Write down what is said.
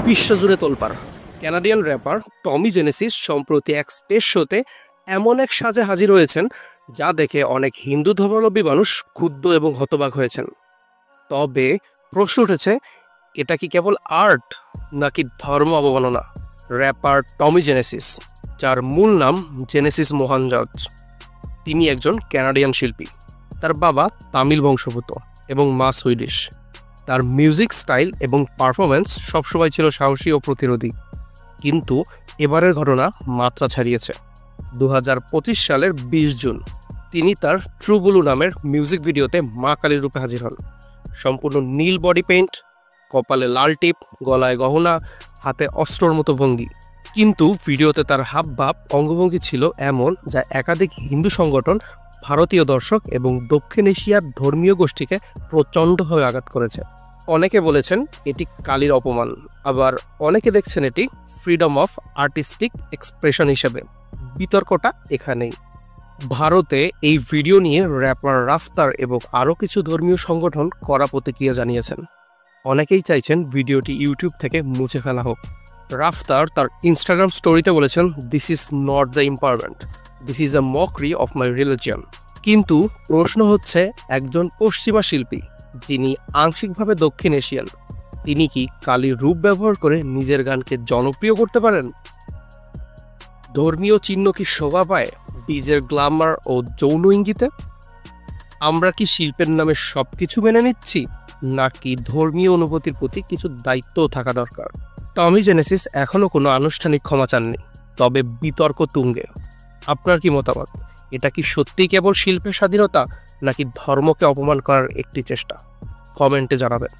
বিশ্বজুড়ে তোলপাড় Canadian wrapper টমি Genesis সম্প্রতি এক স্টেজ শোতে এমন এক সাজে হাজির হয়েছেন যা দেখে অনেক হিন্দু ধর্মাবলম্বী মানুষ ক্ষুব্ধ এবং হতবাক হয়েছেন। তবে প্রশ্ন উঠেছে, এটা কি কেবল আর্ট নাকি ধর্ম অবমাননা? র্যাপার টমি জেনেসিস, যার মূল নাম জেনেসিস মোহন জর্জ, তিনি একজন কানাডিয়ান শিল্পী। তার বাবা তামিল বংশোদ্ভূত এবং মা সুইডিশ। তার মিউজিক স্টাইল এবং পারফরমেন্স সবসময় ছিল সাহসী ও প্রতিরোধী, কিন্তু এবারের ঘটনা মাত্রা ছাড়িয়েছে। 2025 সালের 20 জুন তিনি তার ট্রু ব্লু নামের মিউজিক ভিডিওতে মা কালীর রূপে হাজির হন। সম্পূর্ণ নীল বডি পেইন্ট, কপালে লাল টিপ, গলায় গহনা, হাতে অস্ত্রর মতো ভঙ্গি। কিন্তু ভিডিওতে তার হাবভাব, অঙ্গভঙ্গি ছিল এমন যা একাধিক হিন্দু সংগঠন, ভারতীয় দর্শক এবং দক্ষিণ এশিয়ার ধর্মীয় গোষ্ঠীকে প্রচণ্ডভাবে আঘাত করেছে। অনেকে বলেছেন এটি কালীর অপমান, আবার অনেকে দেখছেন এটি ফ্রিডম অফ আর্টিস্টিক এক্সপ্রেশন হিসেবে। বিতর্কটা এখানেই। ভারতে এই ভিডিও নিয়ে র্যাপার রাফতার এবং আরও কিছু ধর্মীয় সংগঠন কড়া প্রতিক্রিয়া জানিয়েছেন। অনেকেই চাইছেন ভিডিওটি ইউটিউব থেকে মুছে ফেলা হোক। রাফতার তার ইনস্টাগ্রাম স্টোরিতে বলেছেন, this is not the empowerment, this is a mockery of my religion. কিন্তু প্রশ্ন হচ্ছে, একজন পশ্চিমা শিল্পী যিনি আংশিকভাবে দক্ষিণ এশিয়ান, তিনি কি কালীর রূপ ব্যবহার করে নিজের গানকে জনপ্রিয় করতে পারেন? ধর্মীয় চিহ্ন কি শোভা পায় বীজের গ্ল্যামার ও যৌন ইঙ্গিতে? আমরা কি শিল্পের নামে সবকিছু মেনে নিচ্ছি, নাকি ধর্মীয় অনুভূতির প্রতি কিছু দায়িত্বও থাকা দরকার? টমি জেনেসিস এখনও কোনো আনুষ্ঠানিক ক্ষমা চাননি, তবে বিতর্ক তুঙ্গে। আপনার কি মতামত? এটা কি সত্যিই কেবল শিল্পের স্বাধীনতা, নাকি ধর্মকে অপমান করার একটি চেষ্টা? কমেন্টে জানাবেন।